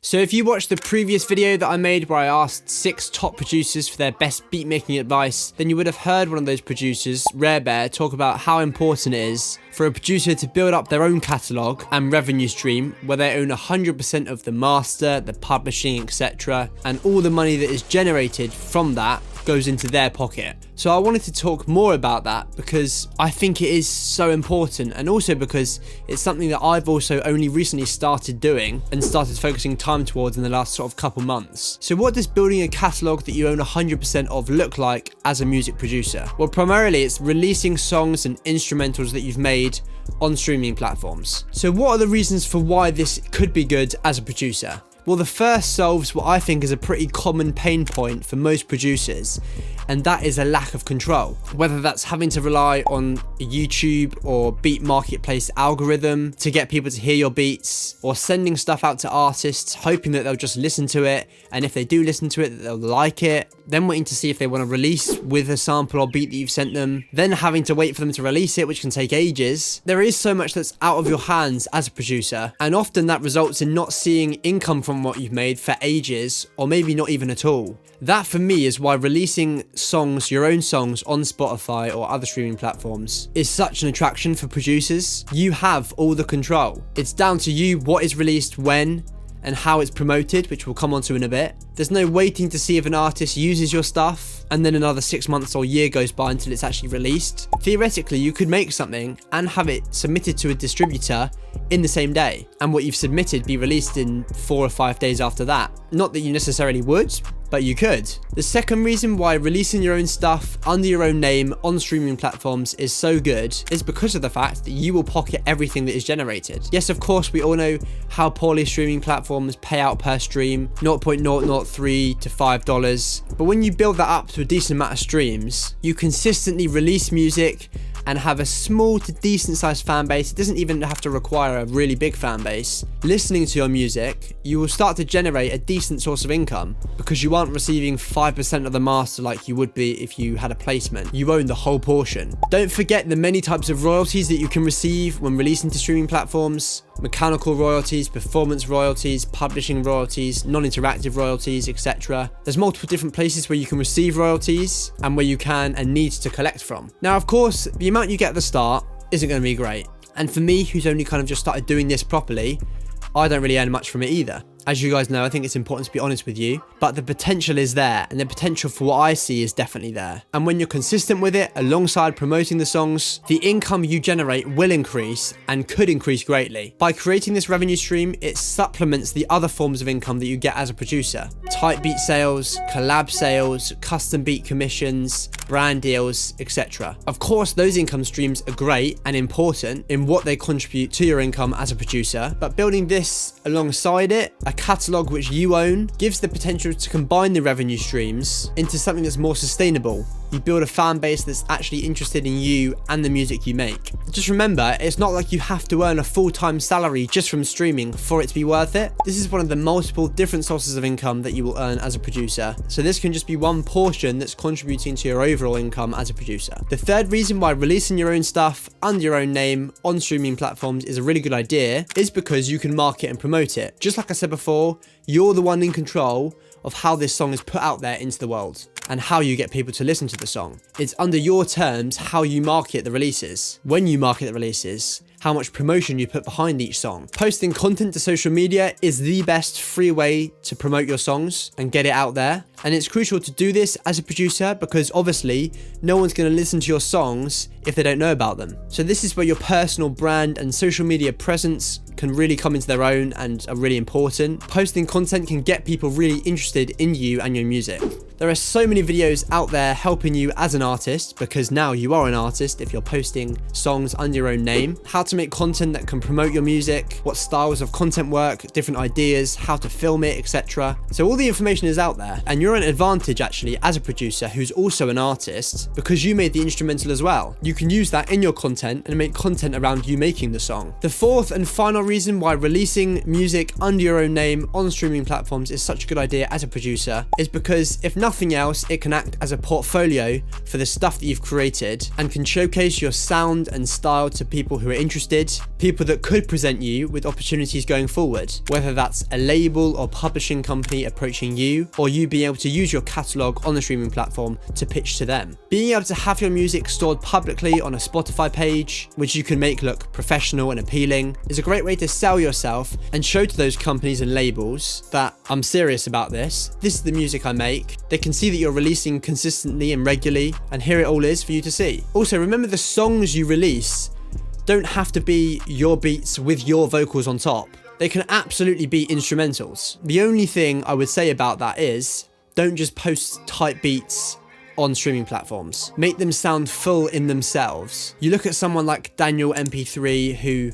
So if you watched the previous video that I made where I asked 6 top producers for their best beat making advice, then you would have heard one of those producers, Rare Bear, talk about how important it is for a producer to build up their own catalogue and revenue stream where they own 100% of the master, the publishing, etc. and all the money that is generated from that goes into their pocket. So I wanted to talk more about that because I think it is so important, and also because it's something that I've also only recently started doing and started focusing time towards in the last sort of couple months. So what does building a catalogue that you own 100% of look like as a music producer? Well, primarily it's releasing songs and instrumentals that you've made on streaming platforms. So what are the reasons for why this could be good as a producer? Well, the first solves what I think is a pretty common pain point for most producers, and that is a lack of control. Whether that's having to rely on a YouTube or beat marketplace algorithm to get people to hear your beats, or sending stuff out to artists hoping that they'll just listen to it, and if they do listen to it, they'll like it, then waiting to see if they want to release with a sample or beat that you've sent them, then having to wait for them to release it, which can take ages. There is so much that's out of your hands as a producer, and often that results in not seeing income from what you've made for ages, or maybe not even at all. That for me is why releasing songs, your own songs on Spotify or other streaming platforms is such an attraction for producers. You have all the control. It's down to you what is released when and how it's promoted, which we'll come on to in a bit. There's no waiting to see if an artist uses your stuff and then another 6 months or year goes by until it's actually released. Theoretically, you could make something and have it submitted to a distributor in the same day, and what you've submitted be released in 4 or 5 days after that. Not that you necessarily would, but you could. The second reason why releasing your own stuff under your own name on streaming platforms is so good is because of the fact that you will pocket everything that is generated. Yes, of course, we all know how poorly streaming platforms pay out per stream, 0.003 to $5, but when you build that up to a decent amount of streams, you consistently release music and have a small to decent sized fan base. It doesn't even have to require a really big fan base. Listening to your music, you will start to generate a decent source of income because you aren't receiving 5% of the master like you would be if you had a placement. You own the whole portion. Don't forget the many types of royalties that you can receive when releasing to streaming platforms. Mechanical royalties, performance royalties, publishing royalties, non-interactive royalties, etc. There's multiple different places where you can receive royalties and where you can and need to collect from. Now, of course, the amount you get at the start isn't going to be great. And for me, who's only kind of just started doing this properly, I don't really earn much from it either. As you guys know, I think it's important to be honest with you, but the potential is there, and the potential for what I see is definitely there. And when you're consistent with it, alongside promoting the songs, the income you generate will increase and could increase greatly. By creating this revenue stream, it supplements the other forms of income that you get as a producer. Type beat sales, collab sales, custom beat commissions, brand deals, etc. Of course, those income streams are great and important in what they contribute to your income as a producer, but building this alongside it, a catalogue which you own, gives the potential to combine the revenue streams into something that's more sustainable. You build a fan base that's actually interested in you and the music you make. Just remember, it's not like you have to earn a full-time salary just from streaming for it to be worth it. This is one of the multiple different sources of income that you will earn as a producer. So this can just be one portion that's contributing to your overall income as a producer. The third reason why releasing your own stuff under your own name on streaming platforms is a really good idea is because you can market and promote it. Just like I said before, you're the one in control of how this song is put out there into the world and how you get people to listen to the song. It's under your terms how you market the releases. When you market the releases, how much promotion you put behind each song. Posting content to social media is the best free way to promote your songs and get it out there. And it's crucial to do this as a producer because obviously no one's going to listen to your songs if they don't know about them. So this is where your personal brand and social media presence can really come into their own and are really important. Posting content can get people really interested in you and your music. There are so many videos out there helping you as an artist, because now you are an artist if you're posting songs under your own name. How to make content that can promote your music, what styles of content work, different ideas, how to film it, etc. So all the information is out there, and you're an advantage actually as a producer who's also an artist because you made the instrumental as well. You can use that in your content and make content around you making the song. The fourth and final reason why releasing music under your own name on streaming platforms is such a good idea as a producer is because, if nothing else, it can act as a portfolio for the stuff that you've created and can showcase your sound and style to people who are interested, people that could present you with opportunities going forward, whether that's a label or publishing company approaching you, or you being able to use your catalogue on the streaming platform to pitch to them. Being able to have your music stored publicly on a Spotify page, which you can make look professional and appealing, is a great way to sell yourself and show to those companies and labels that I'm serious about this is the music I make. They can see that you're releasing consistently and regularly, and here it all is for you to see. Also, remember, the songs you release don't have to be your beats with your vocals on top. They can absolutely be instrumentals. The only thing I would say about that is, don't just post type beats on streaming platforms. Make them sound full in themselves. You look at someone like Daniel MP3, who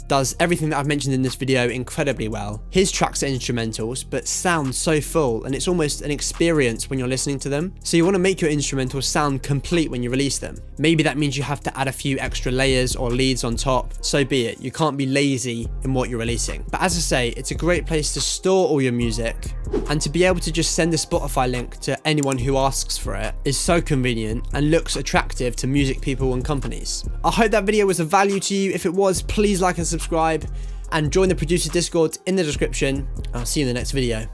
does everything that I've mentioned in this video incredibly well. His tracks are instrumentals, but sound so full, and it's almost an experience when you're listening to them. So you want to make your instrumentals sound complete when you release them. Maybe that means you have to add a few extra layers or leads on top, so be it. You can't be lazy in what you're releasing. But as I say, it's a great place to store all your music, and to be able to just send a Spotify link to anyone who asks for it is so convenient and looks attractive to music people and companies. I hope that video was of value to you. If it was, please like and subscribe, and join the producer Discord in the description. I'll see you in the next video.